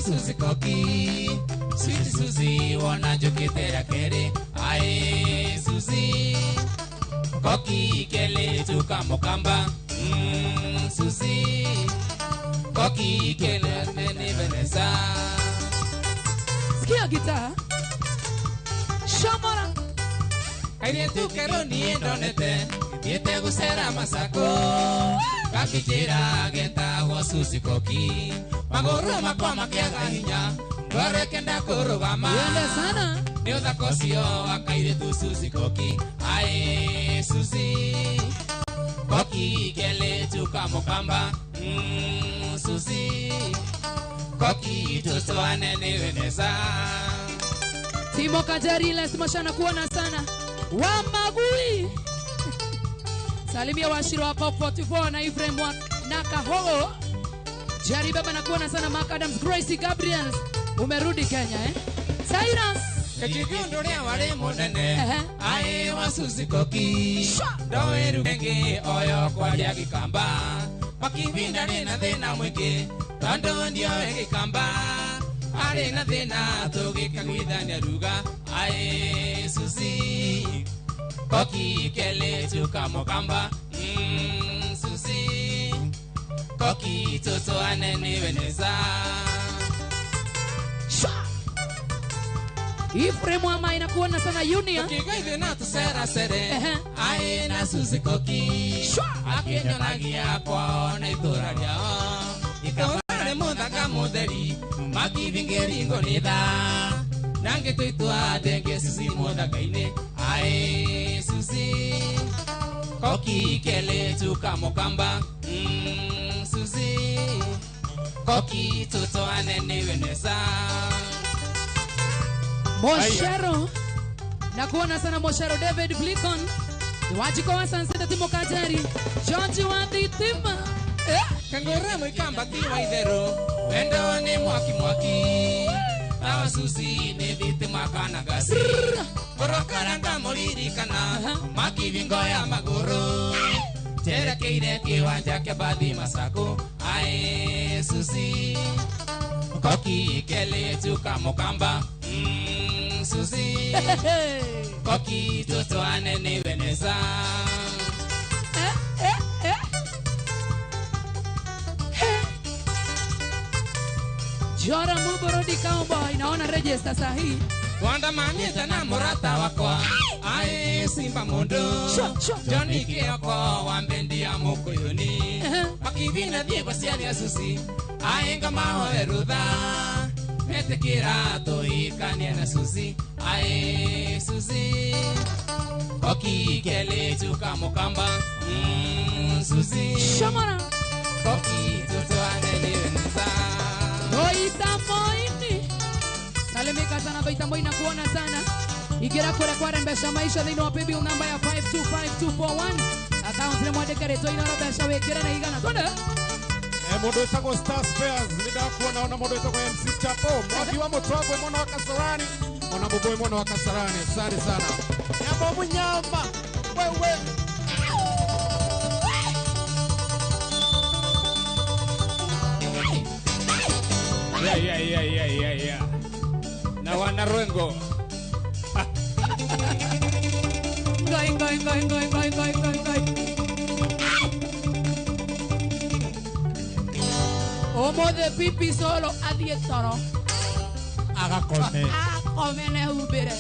Susie Koki, sweet Susie, wanna joke it kere. Aye, Susie Koki kele tuka mokamba. Susie Koki kele nene Vanessa. Skia guitar. Shamara. Aire tu kero ni donete. Yete gusera masako. Kakitira geta wa Susie Koki. Magoro makwa makiaga hinya. Dore kenda kurugama. Yende sana. Nioda kosio akaire tu Susie Koki. Ae Susie Koki kele tuka mokamba. Susie Koki tusoane ni Vanessa. Timo Kajari lazima shana kuona sana. Wa Magui. Salimia washiro wa Pop 44 na Ephraim wa Nakahogo. Jari baba na kuona sana Mark Adams, Gracie Gabriel. Umerudi Kenya Cyrus. Kajigondo ni wale monene. Ae wa Susie Koki. Doeru kenge oyo kwa jagi kamba. Makivinda ni na thina mwingi. Tando ndio egi kamba. Are na thina tugika gwithania ruga. Ae Susie Koki kele tuka mokamba. Susie Koki toto anene Vanessa. Ephraim wa Mai na kuona sana Junior. Kigaide na tusera sere. Ae na Susie Koki. Akenyo nagia kwa na itoraria. Ikapare mudaka muderi. Makivingeri ngonida. Nange tuitwa denge Susie mudaka ine. Ae Susie Koki kele tuka mokamba. Susie Koki toto anene Vanessa. Moshero. Na kuona sana Moshero David Flicon. Wajiko wa Sanseta Timo Kajari. George wa Ditima. Kangore mwikamba kiwa idero. Wendo ni mwaki. Awa Susie ni Ditima kana gasi. Korokaranga moliri kana. Makivingo ya magoro. Tere keire kiwanja kia bathi masako. Ae Susie Koki kele tuka mokamba. Susie Koki toto anene Vanessa. Jora Muborodi Cowboy. Naona register sahi. Wanda manita na morata wakwa. Ae Simba Mondo. Johnny Kioko wambendi ya Mukuyuni. Makivina Diego siani ya Susie. Ae ngama hoe rudha. Mete kirato ikania na Susie. Ae Susie Koki kele tuka mokamba. Susie Shamara. Koki toto anene Vanessa. Doita Moini. Salimika sana Doita Moini na kuona sana. Igira kura kwa rembesha maisha dhino wa PB namba ya 525241. Account ni mwadekere to ina rabesha wekera na igana. Twende. Modo itago Star Spares. Nida kuona ona modo itago MC Chapo. Mwagiwa motwagwe mwana wa Kasarani. Mwana boboe mwana wa Kasarani. Asante sana. Nyambo mnyamba. Wewe. Yeah. Na wana Rwengo. Going. Omo de pipi solo adietoro. Aga come. Come ne ubere.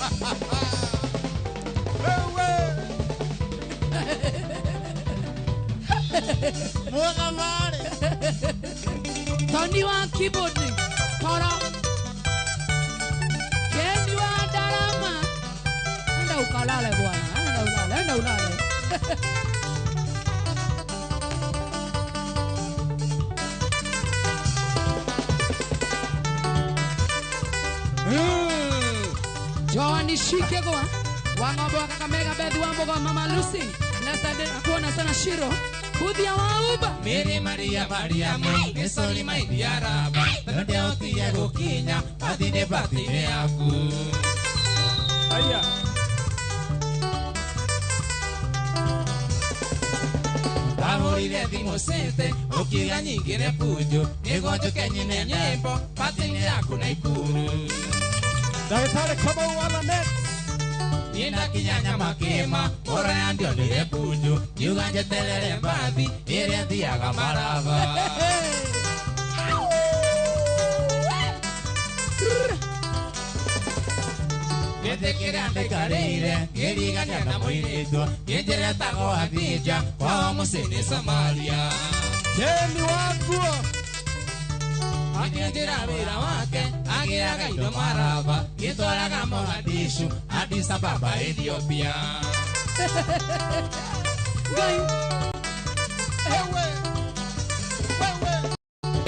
Muga mare. Tony wa keyboard. Toro. Kendi wa darama. Enda ukalale bwana. Enda ulale. Joani shike kwa Wang'ombe wa Kakamega Bethi Wambo kwa Mama Lucy. Nasade kuona sana Shiro. Kudia wa Uba. Miri Maria Mariamu. Nesoli maidiara. Node otia gokinya. Adine batine aku. Aya. Amorire dimo musete ukiga nyingine pujo nigonjo kenyine nyimbo patini yako na ikuru Daktari kama wala net Ninda kinyanya makima Ora ya ndio nile pujo Yuganje telele mbathi Ire thiaga marava Gete kire andekarire Kirigania na mwirito Gete tago Hadija Kwa musini Somalia Jeni wangu Akinjira wira wake Agiraga ido marava Gitwaraga Mogadishu Addis Ababa Ethiopia Gai.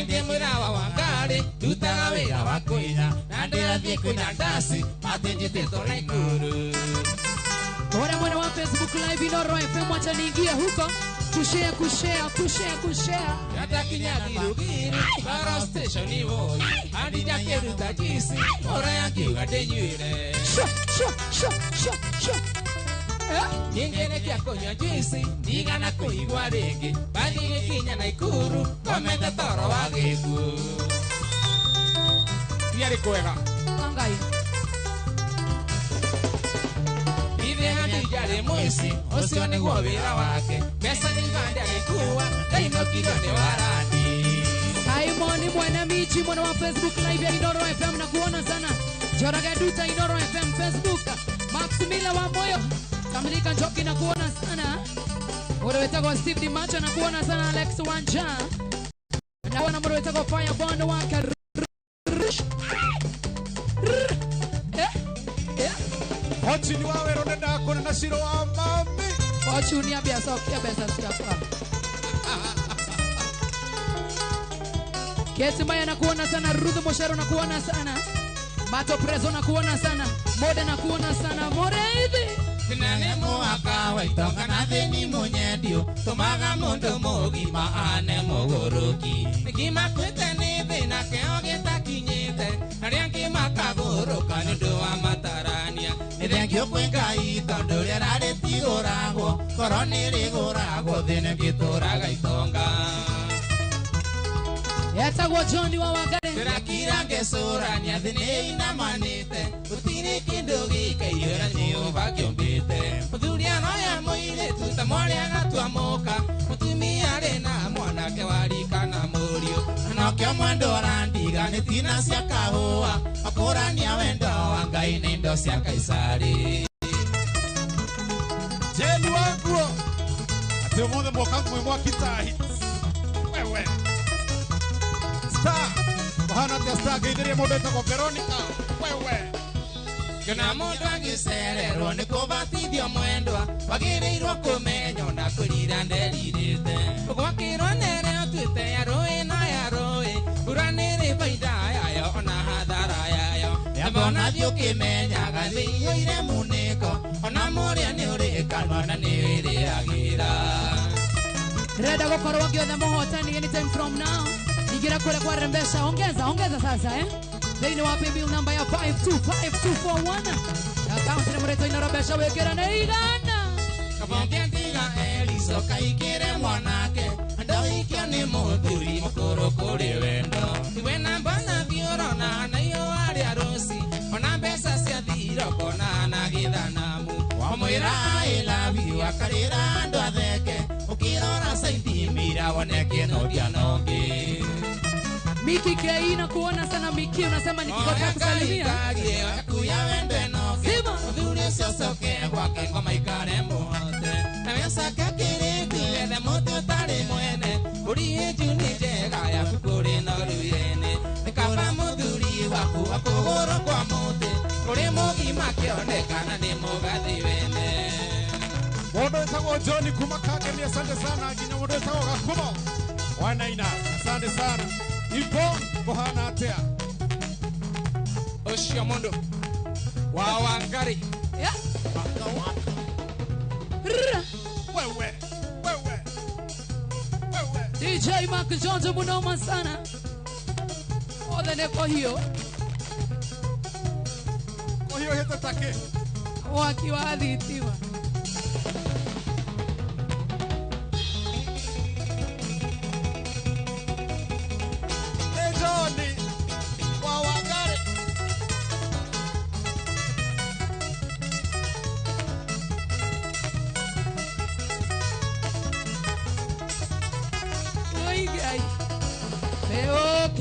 Ndi mwirawa wangari Tutaga wira wakuinya Nandira thiku na dasi Matinjite tola ikuru Ora mwana wa Facebook live Inoro FM, wacha niingie huko kushare. Yata kinyagiru giru Baro station ivo Adija keruta jisi Ora ya kiuga denyuire Nyingene kia konya jisi Niga na kuigwa regi Bali kinya na ikuru Kometa toro wa gigu Yari kwega Angai. Ive Hadija le mwisi Osio ni wawira wake Pesa ni vande alikuwa Daino kigone waradi Simon mwana michi mwana wa Facebook live ya Inoro FM na kuona sana. Joraga Duta Inoro FM Facebook. Maximila wa moyo. Kamilika Njoki na kuona sana. Mwetako wa Steve Dimacho na kuona sana. Alex Wanja. Na wana mwetako Firebond wake. Hochi ni wawe ronenda kone na shiro wa mami Hochi uniambia sokia besa siapa. Kesi Maya na kuona sana. Ruth Moshero na kuona sana. Mato Prezo na kuona sana. Mode na kuona sana. More hivi Tinane muaka waitonga na thini munyedio Tumaga mundu mugima ane mugoroki Nikima kwete ni thina keo gita kinyite Naria ngima kagoroka nundu wa matarania Nithengio kwi Ngai tondu ria raritiguragwo Koro niriguragwo thine ngituraga itonga Yetagwo John wa Wangari. Tirakira ngesurania thine inamanite Utiri kindu gikairio Jehova kiombite Muthuria noya mwire tuta mwaria gatua moka Mutumia rena mwanake warika na murio Anokio mwendo randiga ni tina cia kahua Akurania wendo wa Ngai ni indo cia Kaisari Jeni wangu Ati umothe mwoka mwe mwakita hits Wewe Star Kohana tia Star Geidirie mwendo itako Veronica Wewe Kuna mundu agicererwo ni kubatithio mwendwa Wagirirwo kumenyo na kurira nderirite Gwakirwo nere otuite ya rui na ya rui Ura niri baida yayo ona hathara yayo Yambona thiu kimenyaga thiyo ire muniko Ona muria ni urikanwa na ni wiriagira Reda gukorwo giothe muhotani anytime from now. Igira kule kwa rembesha. Ongeza sasa Zaini wa paybill number ya 525241. Account ni mreto inarobesha wekera na igana. Kabonge ndiga eliso kaikire mwanake Ndoikio ni muthuri mukuru kuri wendo Iwe na mbona biorona na iyo ari arusi Ona mbesa cia thiroko na na githanamu Wamwira I love you akarira andu atheke Ukirora saidi mira woneke no dianongi Miki K na kuona sana Miki unasema nikikotea kusalimia. Kuya wende noge Sima. Muthuri ucio coke gwake ngoma ikare muhote Na wesaka kiriti ethe mutu utari mwene Uri juni njega ya kukuri no ruyene Nikaba muthuri waku akuguru kwa muti Uri mugima kionekana ni mugathi wene Mwendo itako Johnny Kumakake ni asante sana Kinya mwendo itako Gakumo Wanaina asante sana Ipo kohana atea Ucio mundu wa Wangari Yeah. Wewe DJ Mark Jones munoma sana. Ole neko hiyo. Kwa hiyo heta take Wakiwa adhitiwa.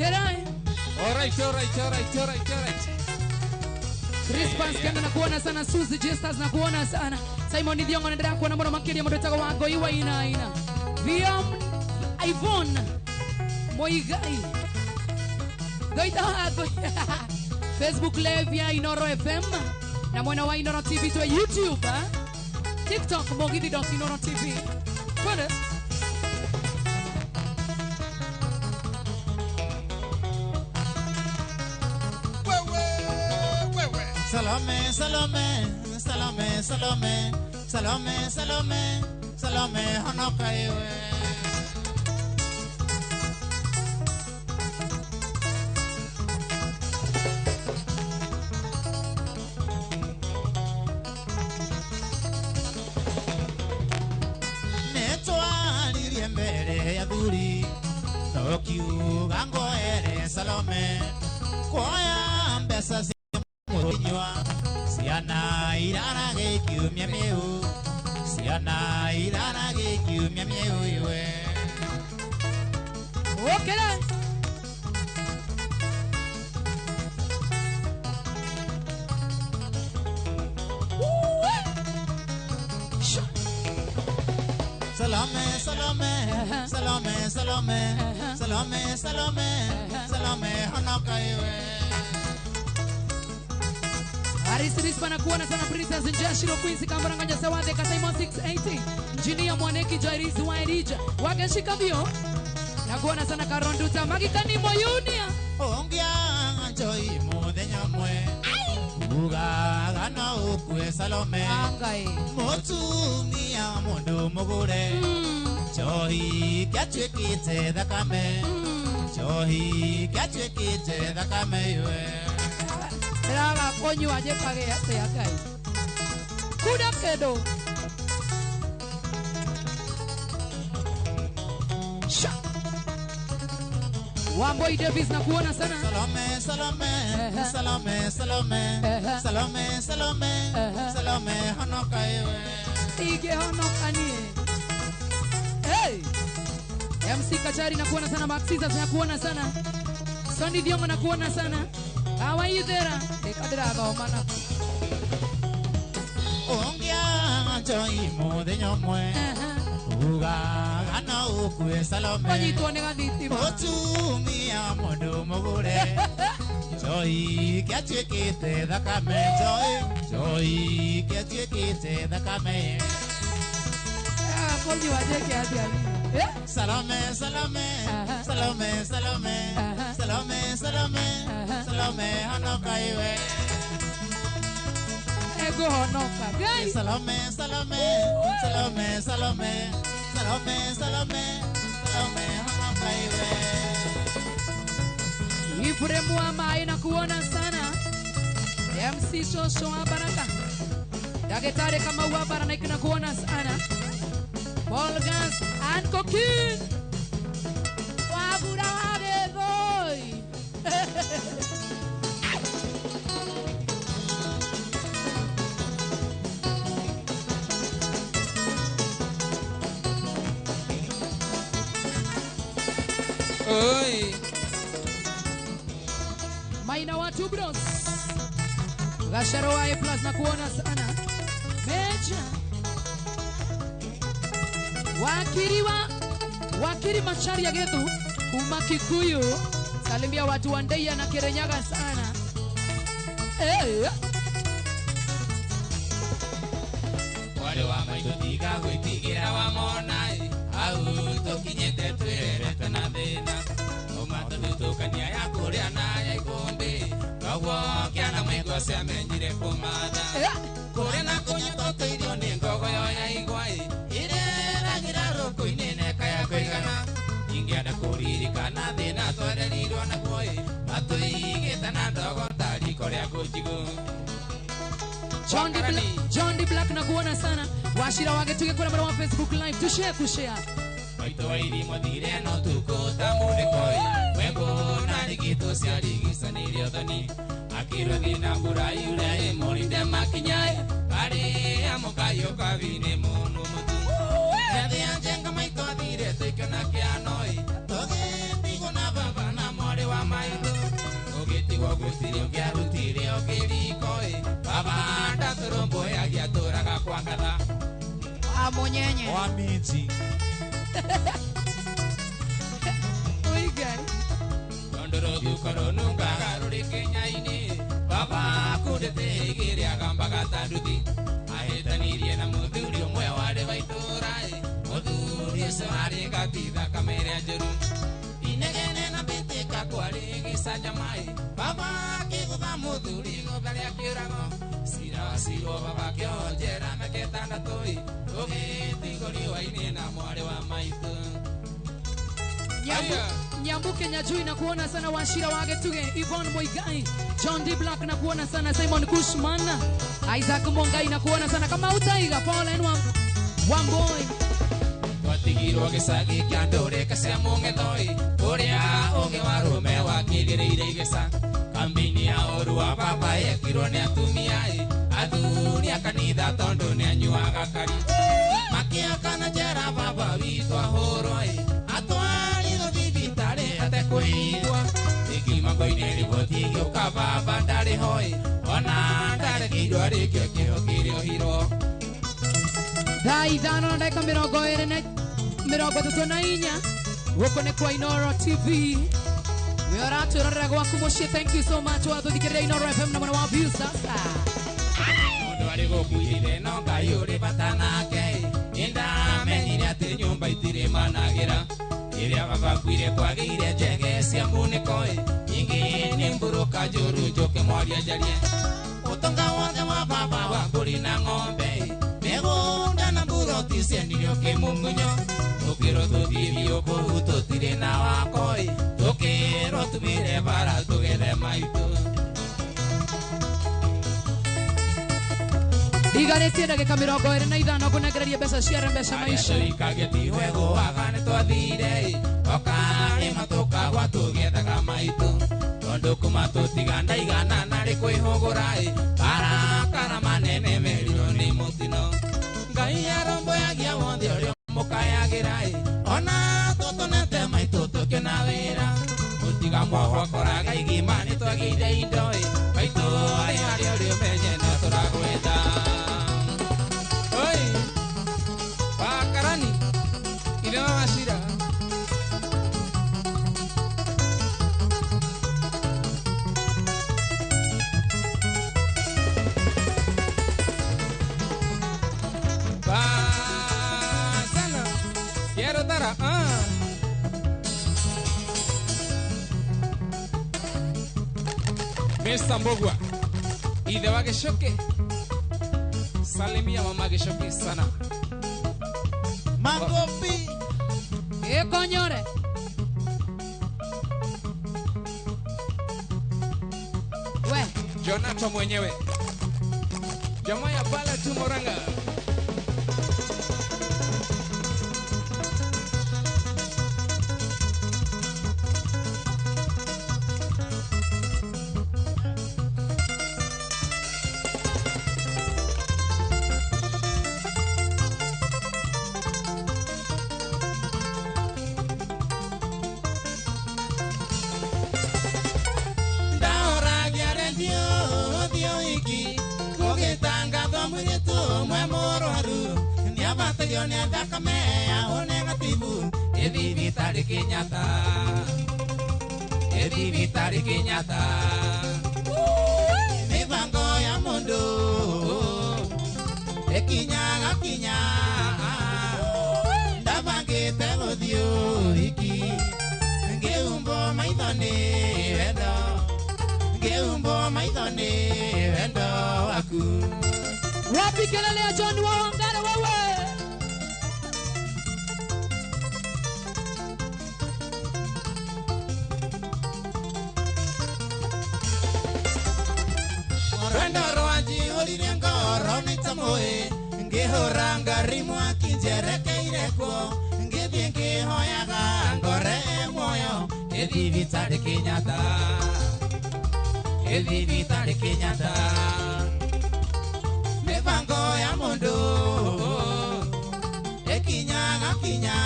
Kerai. Alright. Response kenda nakuona sana. Suzy Jesters nakuona sana. Simon Diongo anaendelea kuona mbona makili mmoja taka wango iwa ina. Viam Ivon Moigai. Goita hago. Facebook live ya Inoro FM na mwana wa Inoro TV to YouTube, TikTok mogidi.inoro TV. Put it. Salome, Salome, Salome, Salome, Salome, Salome, Salome, Hanokaiwe. Netwa liriembere ya duri, Tokiu gango ere Salome, Koya mbesa Siana irana ge kiumia meu. Siana irana ge kiumia meu iwe. Okay. Salome, Salome, Salome, Salome, Salome, Salome, Salome, Hanokaiwe. Arisiris panakuona sana Princess Njashiro Quincy Kambaranganya Sawade Kasaimon 680 Engineer Mwaneki Jairisi Wairija Wakeshika vio nakuona sana Karonduta Magikani Moyunia Ongia anjoi mudenya mwe Uga gana ukwe Salome Angai Motu ya mundu mugure Chohi kiachwekite dhakame Chohi kiachwekite dhakame yue Raga konyu aje kage yate yakai Kuda kedo Sha Wamboi Davis na kuona sana Salome, Salome, Salome, Salome, Salome, Salome, Salome, Hanokaiwe Ige honokanie Hey MC Kachari na kuona sana Maxisa na kuona sana Sondi Diongo na kuona sana How are you there? Ekadraga mana. Ongia joy mudenyo mwe. Uga gana ukwe Salome. Kwani tuone ganditi ma. Otumia mundu mugure. Joy kiachwekite dhakame joy kiachwekite dhakame. Kwani waje kiasi ali. Salome, Salome, Salome, Salome, Salome, Salome, Salome, Hanokaiwe. Ego honoka, guys. Salome, Salome, Salome, Salome, Salome, Salome, Salome, Hanokaiwe. Ifuremu ama ina kuona sana. MC Shosho Baraka. Dagetare kama uabara na ikina kuona sana. Polgas and Coquin. Wabura wade boy. Oi. Maina watu bros. Gasharo wa plus na kuona sana. Meja. Wakiri Machari ya Getu Kuma Kikuyu salimia watu wa Ndeia na Kirenyaga sana. Wale wa maitutiga gwitigira wa monai au tokinyete twirete na thina umatutukania ya kuria na ya ikumbi kagwo kiana mwiko semenyire kumada kuria na kunyito teirio ni ngogo ya igwai Koinene kaya koigana ingiada kuririkana thina twererirwo naguo matuigite na ndogo tari koria gujigu John D Black na kuona sana washira wage tugekora mara wa Facebook live tushare kushare Maito wa irimo thire no tukuta munde koi wego na rigito cia rigisanire othoni akiro thina mbura yure morinde makinyai ari amukayo kavine munu mutu Ndia jenga maito thire tuikana kianoi toge ndigo na baba na mwari wa niguo gwĩtirio ngĩarutire okĩriko baba ndaturumbo yagiatũraga kwa ngatha Amonyenye. Wa miji. Oigai. Ndondoro thukoro nungaga rũrĩ Kenya-inĩ baba kũndete igĩrĩ agambaga ta nduthi ahĩtanirie na mũthuri ũmwe warĩ wa itũũra mũthuri ũcio arĩ gatitha kamere njũru inegene na mbĩtĩka kwarĩ gĩcanjama baba akĩgũtha mũthuri gũtha rĩa kĩũrago cira wa cirwo baba kĩonjera na ketandatũ ũgĩtigũriũa-inĩ na mwarĩ wa maitũ. Nyambu Kenya Jui na kuona sana Washira Wagetuge, Yvonne Moigai, John D. Black na kuona sana Simon Kushman, Isaac Mongai na kuona sana kama Utaiga, Paul and Wamboi. Watigirwo gĩcagi kĩa ndũrĩka cia mũng'ethoi ũrĩa ũngĩ wa rũme wakĩgĩrĩire igĩca kambini ya ũru wa baba yekirwo nĩ atumia athuri a kanitha tondũ nĩ anyuaga kari makĩakana njera baba witũ ahũrwo atwarirwo thibitarĩ atekũigua ĩkĩmakoinĩ riboti ĩgĩũka baba ndarĩ hoi ona ndarekirwo arĩkio kĩo kĩrĩohirwo. Thaa ithano na ndagĩka mĩrongo ĩtatũ na inya gũkũ nĩ kwa Inoro TV we ũratũrorera gwaku mũciĩ. Thank you so much watũthikĩrĩria Inoro FM na mwena wa views sasa mũndũ arĩ gũkuire no Ngai ũrĩ bata nake nĩndamenyire atĩ nyũmba itirĩ managĩra rĩrĩa baba kuire kwagĩire njenge cia mũnĩko ingĩ nĩ mbũrũka njũru njũke mwaria njarie ũtonga wothe wa baba wa mbũri na ng'ombe mĩgũnda na mburoti ciendirio kĩmumunyo tũkĩrwo tũthiĩ biũ kũu tũtirĩ na wako tũkĩrwo tumĩre bara tũgethe maitũ. Igarĩtie ndagĩka mĩrongo ĩrĩ na ithano kũnengereria mbeca cia Rembesha Maisha. Ikagĩtiwe gũaga nĩ twathire okarĩma tũkagwa tũgĩethaga maitũ tondũ kuma tũtiga ndaigana narĩ kwĩhũgũra barakara manene merirwo nĩ mũtino Ngai arũmbũyagia wothe ũrĩa mũkayagĩra ona tũtũnete maitũ tũkĩna wĩra mũtiga mwakoraga igima nĩ twagĩire indo maitũ arĩa ũrĩa ũmenye na tũragwetha. Oi, Pakarani, ile mama Shira. Sana, quiero tara. Mesa Mbogwa, ide wake shoke. Salimia mama Gishoki sana. Mangopi. Konyore. We. Jonato mwenyewe. Jamaa ya pala tu Moranga. Edivitari Kenyatta mibango ya mundo ekinyaga kinya ndabangite guthio iki ngeumbo maithoni wendo waku wapi kelele ya John Wawangara wewe. ngihuranga rimwa kinjerekeireko ngithie ngihoyaga ngore moyo edivitari Kenyatta mibango ya mundu ekinyaga kinya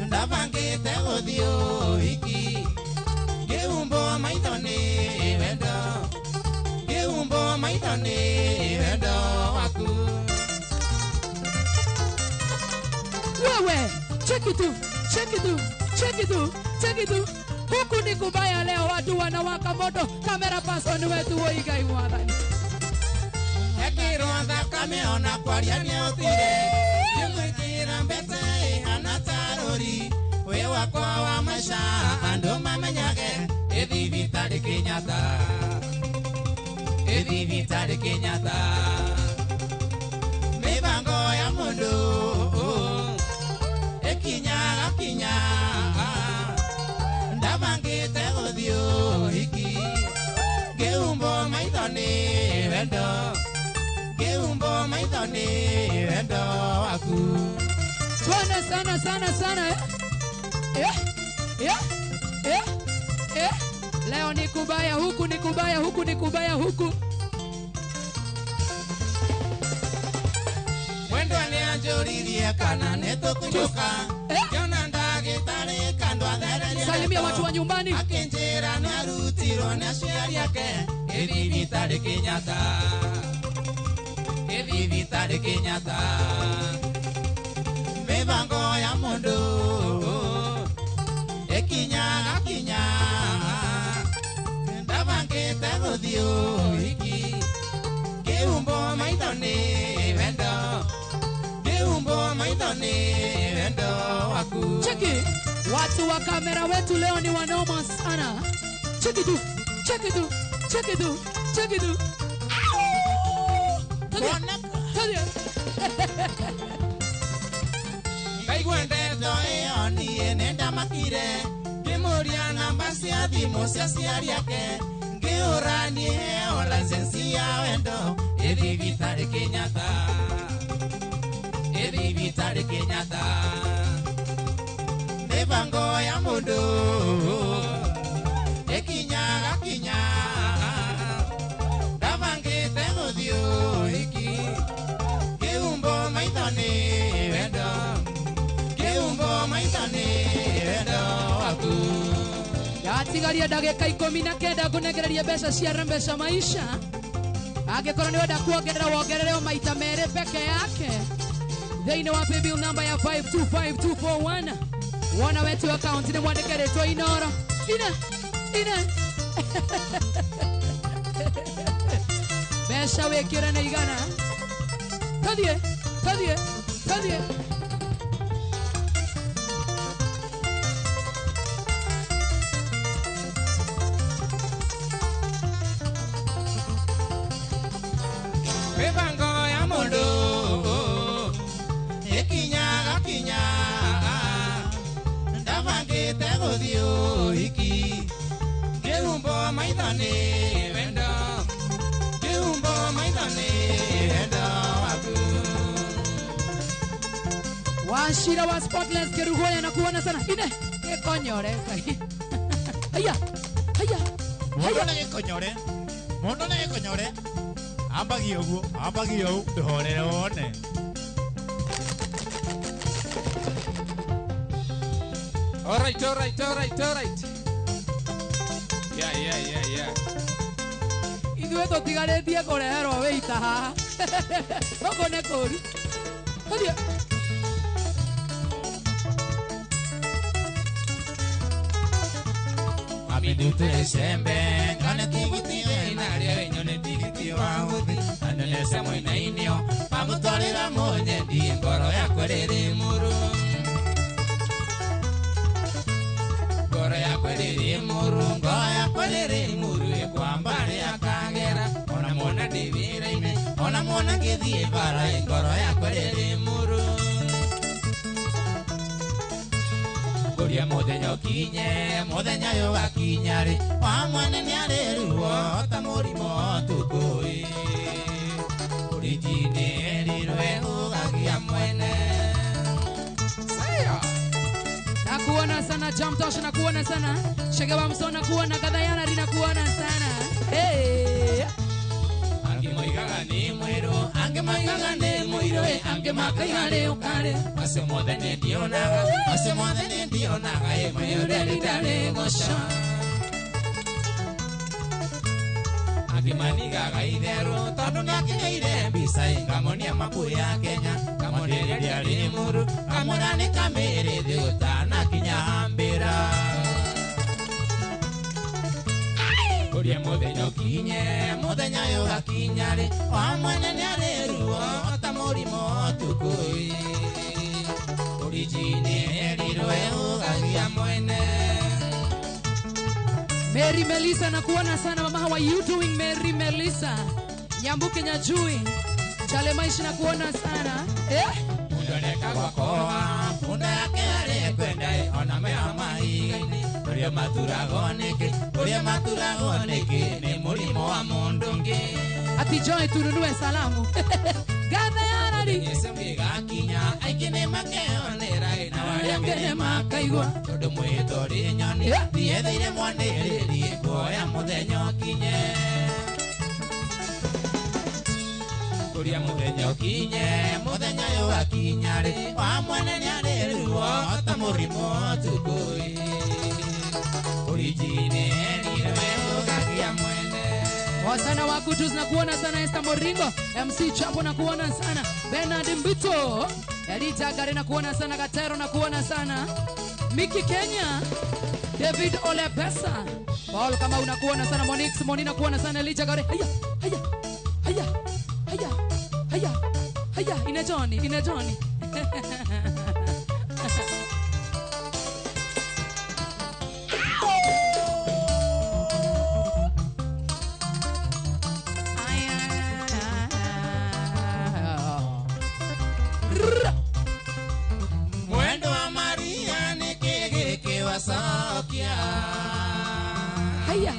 ndabangite guthio iki Geumbo maithoni wendo Geumbo maithoni wendo waku Wewe, check it out, check it out, check it out, check it out. Huku ni kubaya leo watu wanawaka moto. Kamera person wetu woigai mwathani. Ekirotha kameona kwaria ni utire Yumwikira mbete ihana tarori We wakwa wa maisha andu mamenyage Ithi vitari Kenyatta Ithi vitari Kenyatta Mibango ya mundu Ekinyaga kinya Ndabangite guthio hiki Geumbo maithoni wendo Geumbo maithoni wendo waku Tuone sana sana sana Leo ni kubaya huku ni kubaya huku ni kubaya huku Mwendo alianjuririe kana netukunyuka Kiona ndagitari kando athereria Salimia watu wa nyumbani Akinjira ni arutiro ni aciari ake Ithi vitari Kenyatta Ithi vitari Kenyatta Mibango ya mundu Ekinyaga kinya Ndabangite guthio hiki Geumbo maithoni wendo Geumbo maithoni wendo waku Cheki watu wa kamera wetu leo ni wanoma sana Cheki tu Cheki tu Cheki tu Cheki tu Tadia Kaigwendeto ioni nenda makire Ngimuria namba cia thimu cia ciari ake Ngiuranie o license ya wendo Ithi vitari Kenyatta Ithi vitari Kenyatta Mibango ya mundu Ekinyaga kinya Ndabangite guthio hiki Geumbo maithoni wendo Geumbo maithoni wendo waku Yatigaria ndagika 19 kunegereria mbeca cia rembesha maisha Angĩkorwo nĩ wenda kuongerera wongerere maita mere peke yake Thĩinĩ wa paybill number ya 525241 Wona wetu account nĩ mwandĩke rĩtwa Inoro Ine Mbeca wĩkĩre na igana Tadie Mibango ya mundu Ekinyaga kinya Ndabangite guthio hiki Geumbo maithoni wendo Geumbo maithoni wendo waku Washira wa Spotless Kerugoya na kuona sana Ine Gekonyore Haya Mundu na gikonyore Ambagio uguo nduhorere wone All right. Yeah. Ithuĩ tũtigarĩtie kũreherwo wĩita haha Gũkũ nĩ kũru Tadie Amindute sembe Nyone tigiti weinaria wenyone tigiti wa uthi Andonese mwina inio Pamutwarira monye di ngoro ya kwerere muru Ngoro ya kwerere muru Ekwambare ya kagera Ona mona divira ine Ona mona githie bara ngoro ya kwerere muru Kuria muthenya ukinye muthenya yo wakinyari wa mwana ni areruo ta murimo tukui urijine rirwe ugagia mwene Saya Nakuona sana Jamtosh nakuona sana Shege wa Mso nakuona Kadayana rinakuona sana Ange moigaga ni mwiru Ange moigaga ni mwiru Ange makaiga ukare Ase muthenya ndionaga Ase muthenya ndionaga Mayore ritare gosha Kimani gaitherũ tondũ nĩakinyĩire mbica ingamonia makuũ ya Kenya kamonia rĩrĩ mũru kamũra nĩ kamĩrĩ thĩ ũtanakinya mbĩra Kuria mũthenya ũkinye mũthenya ũyũ gakinya rĩ wa mwene nĩarĩruo ta mũrimũ tukui Orijini erirwe ugagia mwene Mary Melissa nakuona sana mama, how are you doing Mary Melissa? Nyambuke Nyajui Chale Maishi nakuona sana Mundoneka kwa koa Munda yake hale kwenda ona mea maigini Kuria maturagoniki ni mulimo wa mundungi Ati Joy tununue salamu Gatha yarari Nyesembi gakinya aikine makeonera ina Ayangene makaigwa Todo mwito rinyoni Thiethaire mwaniriri Kuoya muthenya ukinye Kuria muthenya ukinye Muthenya yu gakinya ri Wa mwene niariruo ta mũrimũ tukui Orijini erirwe ugagia mwene Wasana wa Kutus na kuona sana Esther Moringo MC Chapo na kuona sana Bernard Mbito Elita Gari na kuona sana Gatero na kuona sana Miki Kenya David Olepesa Paul kama unakuona sana Monix Moni na kuona sana Elita Gari Haya ina Johnny Mwendo wa Maria ni kigiki wasokia Haya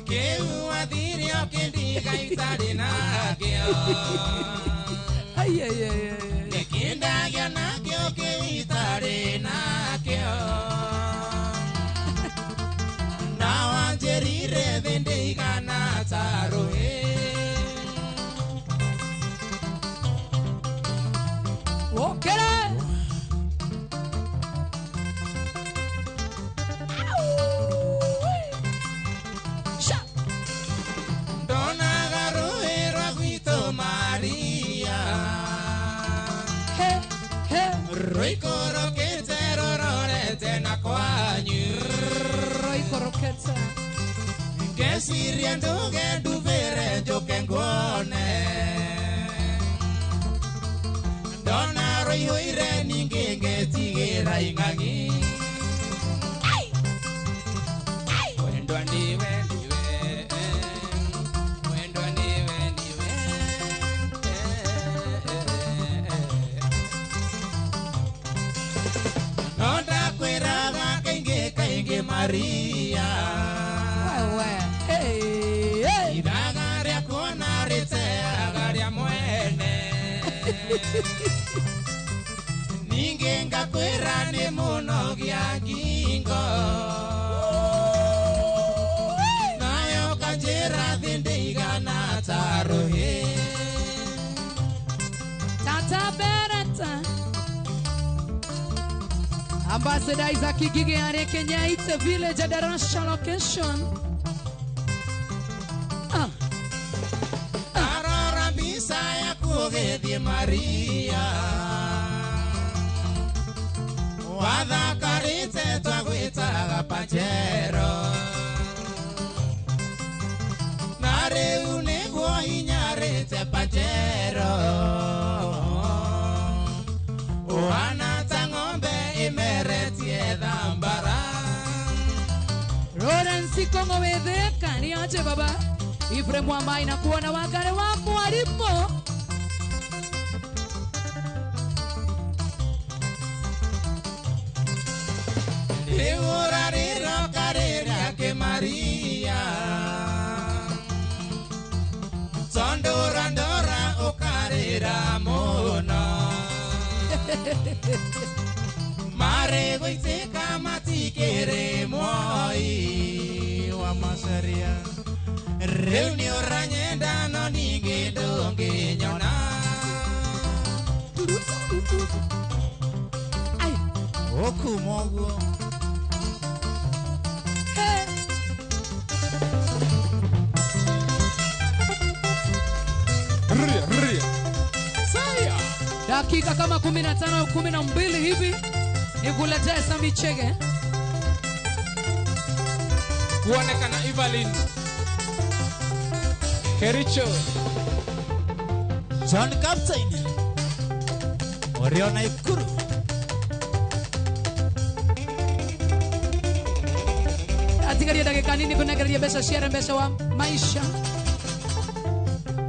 Kiu athirio kindiga itari nakio Nikindagia nakio kiitari nakio Na wanjerire thindiga na taruhi Okera Roikoro ketero rorete na kwanyu Roikoro ketsa Kesiria nduge nduvere njoke ngone Ndona roihoire ninge tigera ing'ang'i Mwendwa ndiwe Mwendwa ndiwe Nonda kweraga kainge Maria Idhaga ria kuona riteaga ria mwene Ninge ngakwira ni munogia ngingo Nayo kanjira thindiga na taruhi Tata Beretta Ambassador Isaac Gigi are Kenya, it's a village at the Russia location. Arora bisa ya kugethi Maria Wathakarite twagwitaga Pajero Na riu niguo hinyarite Pajero Wana ta ng'ombe imeretie thambara Lawrence Kongo Wedeka ni aje baba Ifre Mwamba inakuona wakare wako walipo Liura riro karira ke Maria Sondora ndora ukarira mono Mare goiteka matikere moi wa masaria Reuni oranyenda no ninge donge nyona Ay Okumogo dakika kama 15 12 hivi nikuletee Sami Chege. Kuonekana Evelyn Kericho John Captain Oriona Ikuru atigaria dakika nini kunegereria besa share besa wa maisha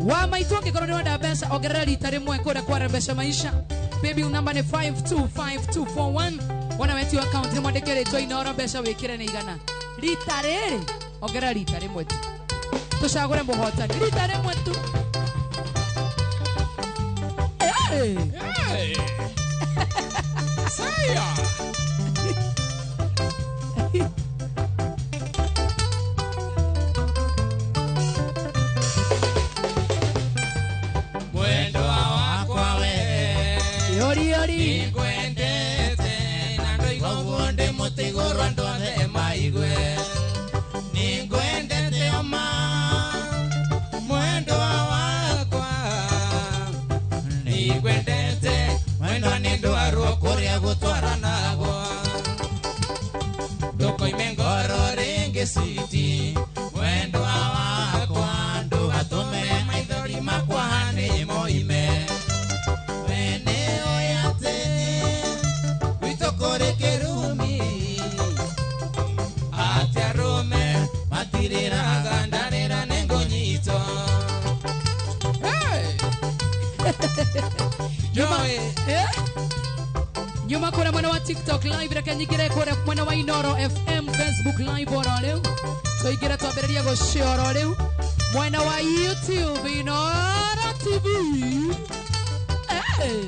wa maitonge koroni wa besa ogerera litare mwe kora kwa besa maisha baby number ni 525241 wana wetu account ni mwandikire to inora besa wekire na igana litare ogerera litare mwe tushagure muhotani litare mwe tu hey hey saya Ningwendete na ndoigo bonde mutigoro ndothe maigwe Ningwendete oma mwendo wakwa Ningwendete mwendo nindo arokoria gutwara nagwa Doko imengoro ringi siti mwendo wakwa ndo atume maithori makwa hani moime Kerumi Atia Rome Matirira Gandarira Nengonyito hey Joy Nyuma kuna mwana wa TikTok live reka nyigire kore mwana wa Inoro FM Facebook live oro leo so igira twabereria go share leo mwana wa YouTube Inoro TV hey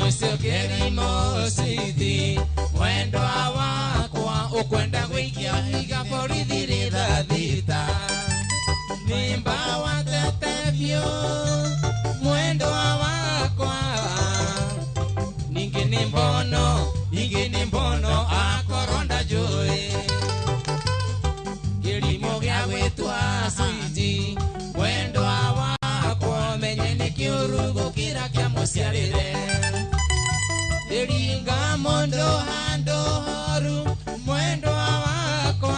Usikerimo siti Mwendo wakwa Ukwenda wikia higa Porithi ritha thita Nimba watetevyo Mwendo wakwa Ningi ni mbono Akoronda joe Kilimo gya wetwa siti Mwendo wakwa Menye ni kiurugo kira kia musiarire Eringa mondo hando haru Mwendo wakwa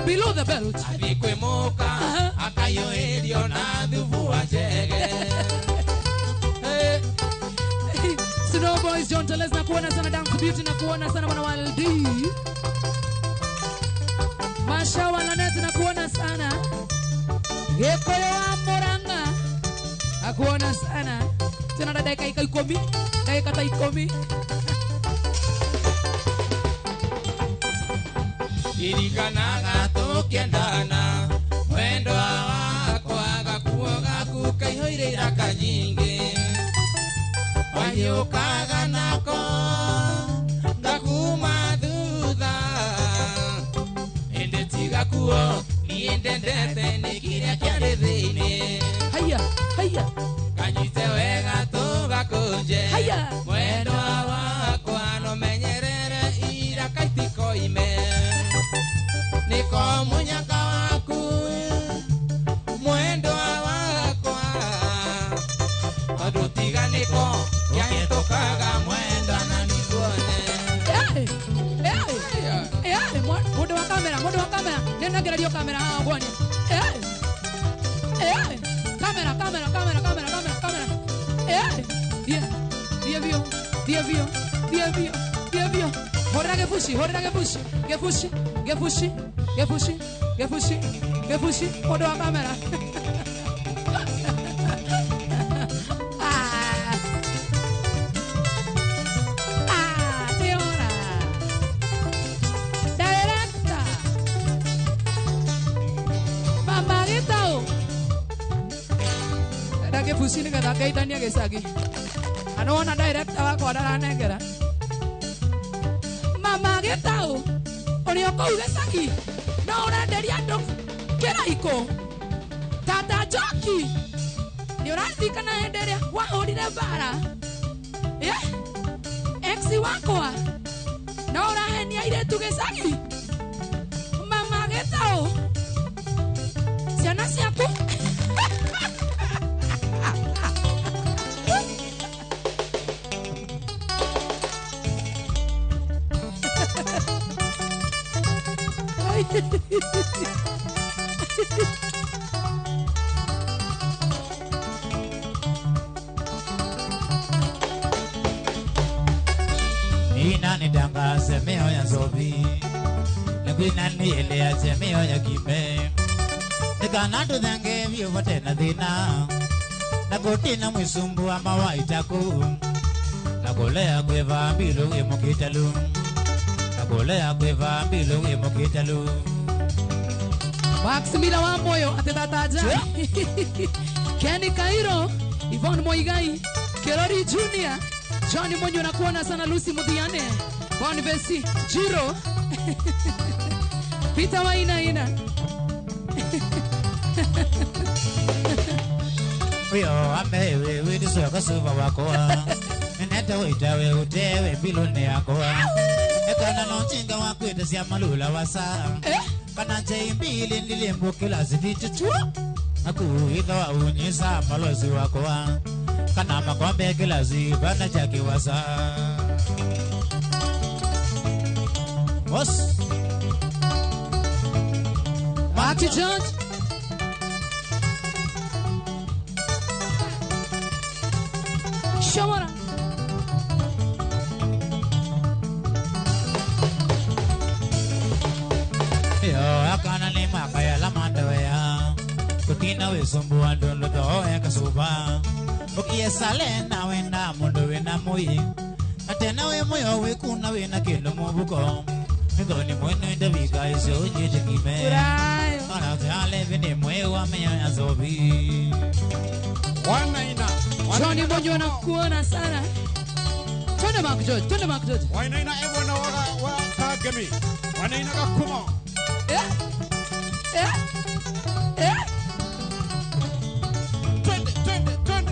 Below the belt Abikwe moka Akayo elio na dhuvu wa jege Snow Boys John Teles na kuona sana Dance Beauty na kuona sana mwana wa LD Masha wa Lanet na kuona sana Gekole wa Moranga Akuona sana Tena da dakika 10 dakika 10 Irikanaga tukiendana Mwendo wakwa gakuoga kukaihoirira kanyingi Wanyukaga nako Gakuma thutha Ende tiga kuo Niendendete nikiria kiari thini Haya Kanyite wega tugakunje Haya Mwendo wakwa no menyerere ira kaitiko ime Niko munyaka waku Mwendo wakwa Adutiga niko Yakitokaga mwendo na nikuone Mundo wa kamera Nena geradio kamera bwani Kamera Vio Horra Gefushi Mundo wa kamera Gefushi ni kada kaitania gesagi Anaona director wako adaranengera Mama getao Onioko ugesagi Na urenderia ndo Kiraiko Tata Joki Ni urandika na enderea Wahorire bara Exi wakwa Na urahenia ile tugesagi Mama getao Ciana ciaku Ina ni danga semeo ya zobi Nikuina ni ele ya semeo ya kime Nikanatu dhange vyo vate na dhina Nakutina mwisumbu ama waitaku Nakulea kweva mbilo imo kitalu Nakulea kweva mbilo imo kitalu Maximila wa moyo atetataja Kenny Kairo Yvonne Moigai Kerori Junior Johnny Monyo nakuona sana Lucy Mudhiane Bonvesi Jiro Peter Wainaina Uyo amewe widi soka suva wakoa Neta witawe utewe bilone yakoa Ekana nonchinga wakwita siya malula wasa Kana chaimbili nilimbu kila ziditi chua Nakuhika wa unyisa malozi wakoa Kana makombe kila zibana chaki wasa Boss Marty Jones Shamara Yo akana ni makaya la mandawea Kutina we sumbu andondo tohe kasuba Ukiye sale na wena mundo wena mui Atena we moyo we kuna wena kendo mubuko Ngoni mwene ndavika iso ujite kime Urayo Kana fiale vini mwe wa meya ya zobi Wanaina. Johnny Monyo nakuona sana Twende Mark George, twende Mark George Wanaina evo na wakagemi. Wanaina kakuma. Twende.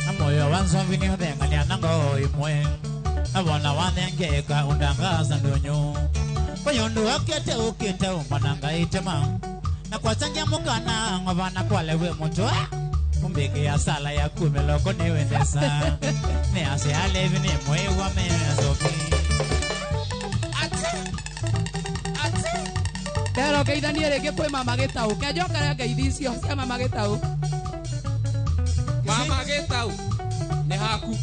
Na moyo wanzo vini udenga ni anango imwe Abona wandengeka undangaza ndonyo Koyondu wakete ukite umananga itema Na kwa changia mukana ngobana kwa lewe mtu Umbeke ya sala ya kumeloko niwe ndesa Ne ase alevi ni mwe wa meya zobi Pero que Daniel rege kwe mama getau ke jo kare ke idisio sia mama getau Mama getau ne haku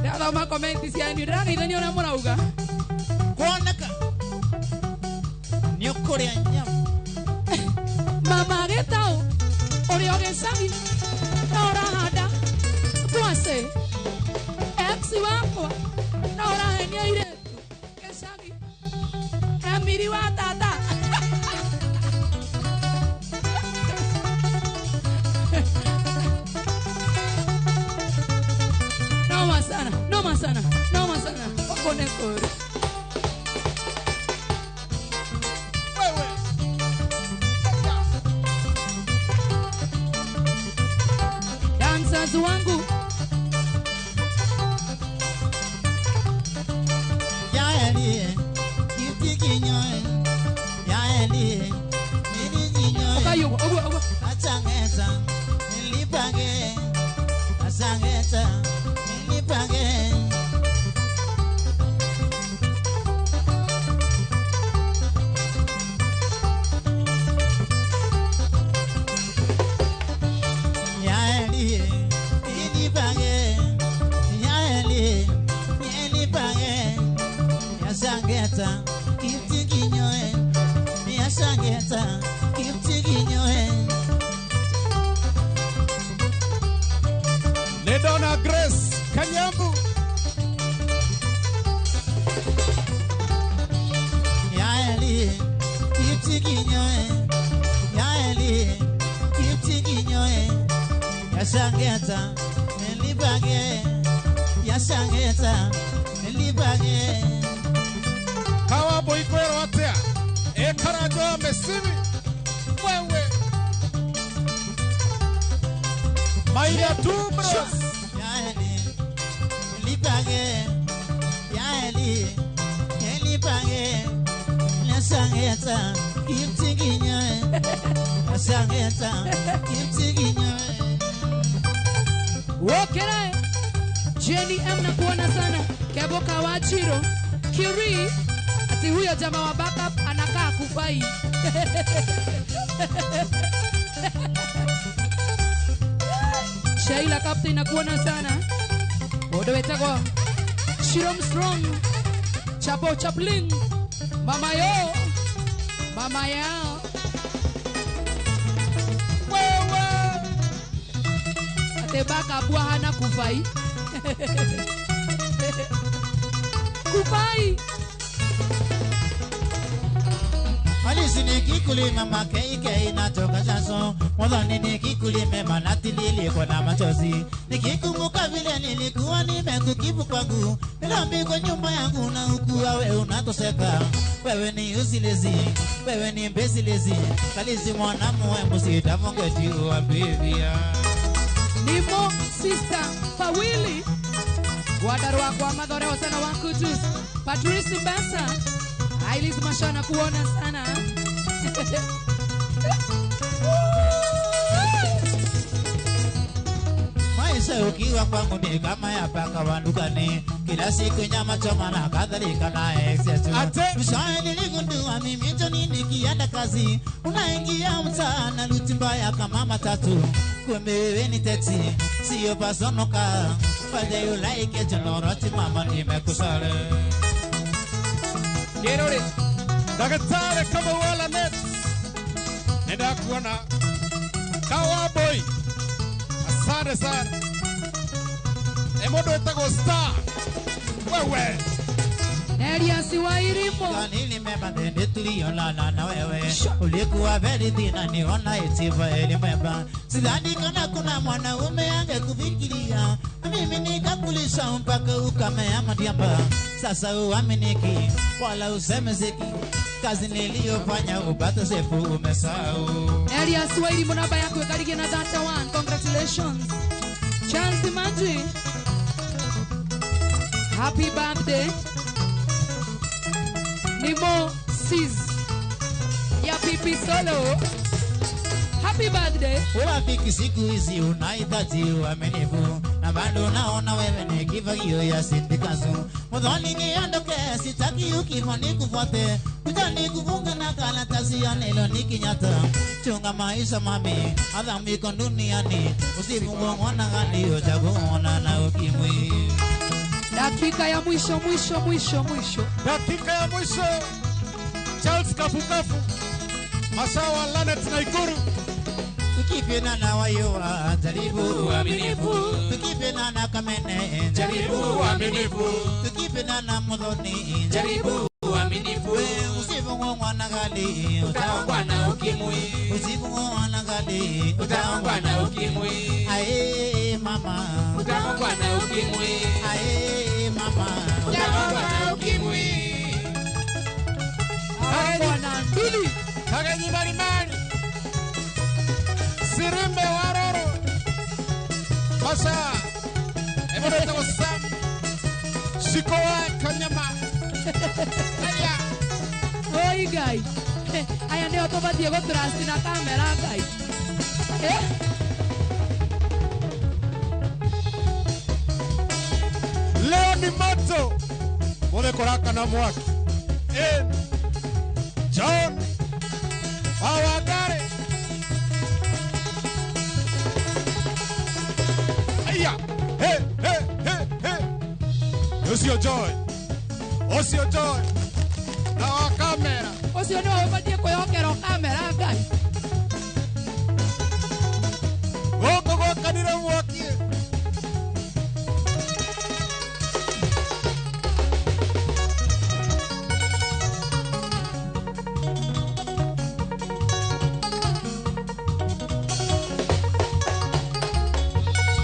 Ndio ma comment sia ni rani Daniel na murauga Kuoneka Nyukuri ya nyam Mama getau ori oge sagi ora hada tuase ex wako na ora henia ile ke sagi amiri wa tata no masana pone kore dancers wangu Yaelie Kiti kinyoe Yaelie Nini kinyoe okayo ogo Achangeta Nilipange Achangeta Nilipange Yaelie Nilipange Yaelie Nilipange Yasangeta Kiti kinyoe Yasangeta Kiti kinyoe Ledona Grace Kanyambu. Yaeli Kiti kinyoe Yaeli Kiti kinyoe Yasangeta Nilibage Yasangeta Nilibage Kawa boikwero atea. Ekarajo mesimi. Wewe. Maria Tubros. Yaeli Nilibage Yaeli Nilibage Yasangeta Kiti kinyoe Yasangeta Kiti kinyoe Wokere Jenny M na kuona sana Keboka Wachiro Kiri ati huyo jamaa wa backup anakaa kufai. Sheila Captain nakuona sana. Bodo wetagwa Shirom Strong Chapo Chaplin Mama yo Mama yao wewe ate backup wa hana kufai. Kufai Alisi nikikuli mama keike inatoka jaso Mwadhani nikikuli mema natilili kwa na machozi Nikikumbuka vile nilikuwa nimekukipu kwangu Nilambi kwa nyumba yangu na ukuwa wewe unatoseka Wewe ni usilezi, wewe ni mbesilezi Kalisi mwana muembu sitafongeti uwambivia Nimo sister Pawili Wadarwa kwa madhoreo sana wakutus Patrice Mbasa Ailis Mashana kuona sana. Maisha ukiwa kwangu ni kama ya paka wa dukani Kila siku nyama choma na kadhalika na excess Mshaya niligundua mimi joni nikienda kazi Unaingia mtaana luti mbaya kama matatu Kumbe wewe ni teksi, siyo pasonoka Whether you like it or not, mama nimekusale Get it. Dagatare kama wala net. Nenda kuona Cowboy. Asante sana. Emodo etago star. Wewe. Elias Wairimo Kanili mema dende tulionana na wewe Ulikuwa very thin niona itiba elimeba Sidhani kana kuna mwanaume angekufikiria Mimi nikakulisha mpaka ukamea madiamba Sasa uaminiki wala usemezeki Kazi niliyofanya upate sefu umesahau Elias Wairimo namba yako ikarige na data one. Congratulations Chance Manji. Happy birthday Nimo Sis ya Pipi Solo. Happy birthday. Urafiki siku hizi unahitaji uaminifu Na bado naona wewe ni kifagio ya sindikazu Mwadhani niondoke sitaki ukifa nikufuate Kujani kufunga na karatasi ya nilo nikinyata Chunga maisha mami Adhambi kwa duniani Usifungwa mwana gani uchaguona na ukimwi Dakika ya mwisho. dakika ya mwisho. Charles Kafukafu. Masawa Lanet Naikuru. Tukipena na wayoa jaribu Uaminifu. Tukipena na kamene Jaribu uaminifu. Tukipena na mudhoni Jaribu uaminifu. Usifungwa mwana gani Utaongwa na ukimwi. Usifungwa mwana gani Utaongwa na ukimwi. Ae mama Utaongwa na ukimwi. Ae mama Utaongwa na ukimwi. Bwana Nduli. Kagenyi Marimani. Sirimbe Waroro. Masa. Emodo etago Sam. Shikowa Kanyama. Aya. Oi guy. Aya ndio toba Diego Trasti na kamera guy. Leo ni moto. Mole koraka na mwaki. John Wawagare. Aya. Hey. Osio Joy. Na wa kamera. Osio no obadie koyokero kamera guy. Goko kanira mwaki.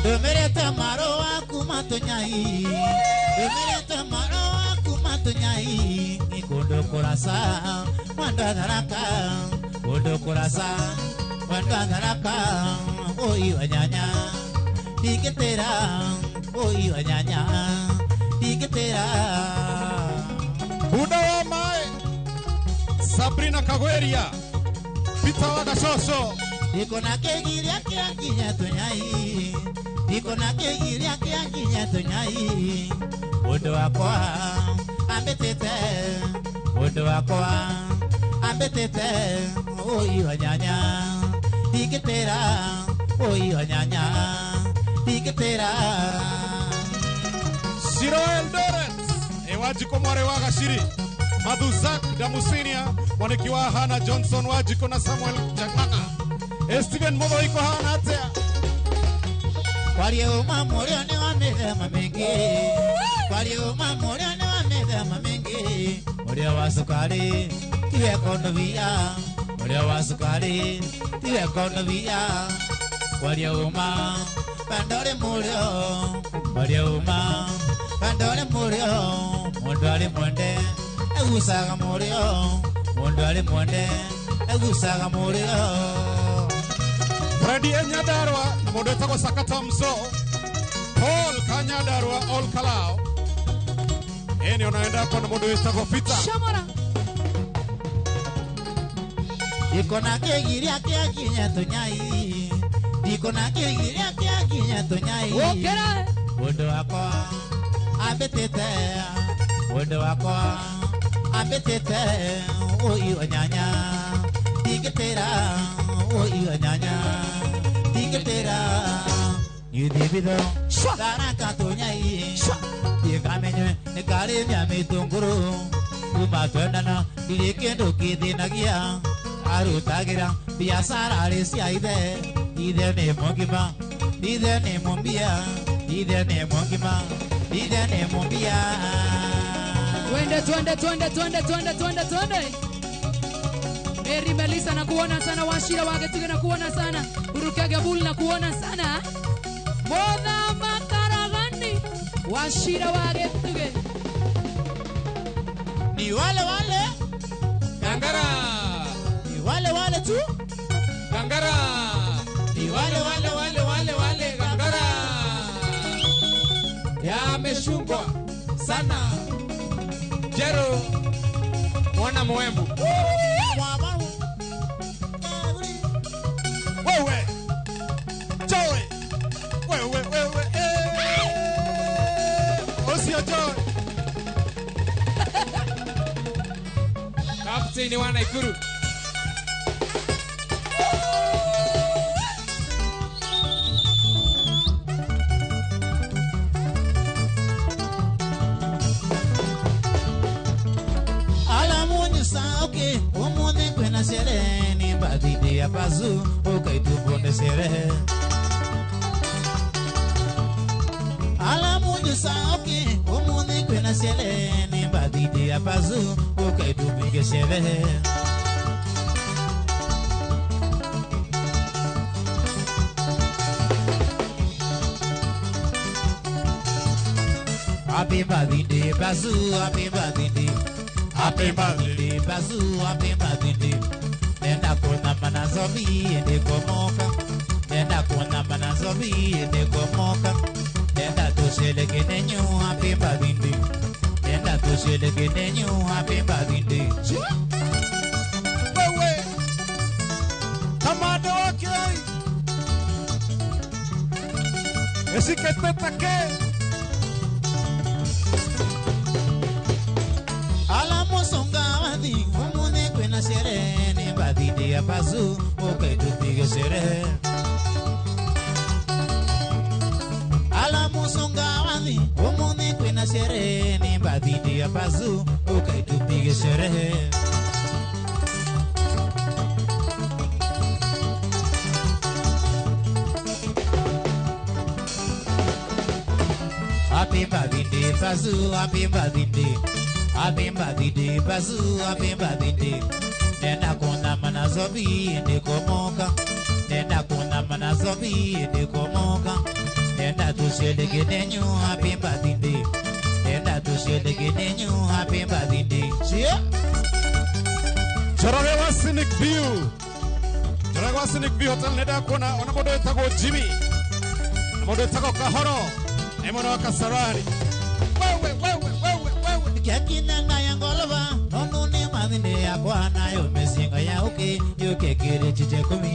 Domereta maro akumatunyai Domereta maro akumatunyai Ikondo kurasa Wanda dharaka Kondo kurasa Wanda dharaka Oi wanyanya Tiketera Oi wanyanya Tiketera Buda wa Mae. Sabrina Kagweria. Peter Wagashosho. Iko na kegiria kianginya tunyai Iko na kegiria kianginya tunyai Kondo wakwa ambetete mundu wakwa ambetete oi wanyanya digitera oi wanyanya digitera Shiro Eldoret ewajiko mware wa Gashiri Madhuzak Damusinia wanikiwa Hana Johnson wajiko na Samuel Janganga Steven Modo iko Hana atea Kwario mamorio ni wamedema mengi Kwario mamorio ni wamedema mengi Morio wa sukari tiwe kono via Morio wa sukari tiwe kono via Kwario ma pandore morio Morio ma pandore morio Mondale monde egusaga morio Mondale monde egusaga morio Freddy Enyadarwa modo tako sakata mso Paul Kanyadarwa all kalao Eni onaenda hapo na modo tako pita Shamara. Ikona kegiria kiaginya tonyai Ikona kegiria kiaginya tonyai Okera. Wodo wako abetete Wodo wako abetete oi wanyanya digitera oi wanyanya digitera yudibido dara katonyai yekamenye nekare nyamitunguru umatwendana dilekendo kidinagia arutagira biasara alisia ide ne mongima ide ne mombia ide ne mongima ide ne mombia Twende. Mary Melissa na kuona sana Washira Wagetuge na kuona sana Urukage Bull na kuona sana Modha Makaragani Washira Wagetuge ni wale Gangara ni wale tu Gangara ni wale Gangara Yameshungwa sana Jero Mwana Moembu Wewe Joy Wewe Osio Joy Kapteni wa Naikuru Okay, omude kwena sherehe ni badidi ya bazu ukaitubonde sherehe ala mujusa okay, omude kwena sherehe ni badidi ya bazu ukaitubinge sherehe Happy birthday bazu happy birthday Happy birthday, bazu, happy birthday. Nenda kuna manazobi, ende komoka. Nenda kuna manazobi, ende komoka. Nenda tusheleke nenyu, happy birthday. Nenda tusheleke nenyu, happy birthday. Wewe Kamado wake Esiketete Omude kwena sherehe ni badidi ya bazu ukaitupige sherehe Ala musonga wadhi omude kwena sherehe ni badidi ya bazu ukaitupige sherehe Happy birthday bazu happy birthday Happy birthday, bazu, happy birthday. Nenda kuna manazobi, ende komoka. Nenda kuna manazobi, ende komoka. Nenda tusheleke nenyu, happy birthday. Nenda tusheleke nenyu, happy birthday. Chia? Chorarewa Scenic View Hotel nenda kuna wanamodo etago Jimmy Wanamodo etago Kahoro Emono wa Kasarani Wewe Kiakina nga yangolova Nono ni madhine ya kwa na yo mesinga ya uke Yuke kiri chiche kumi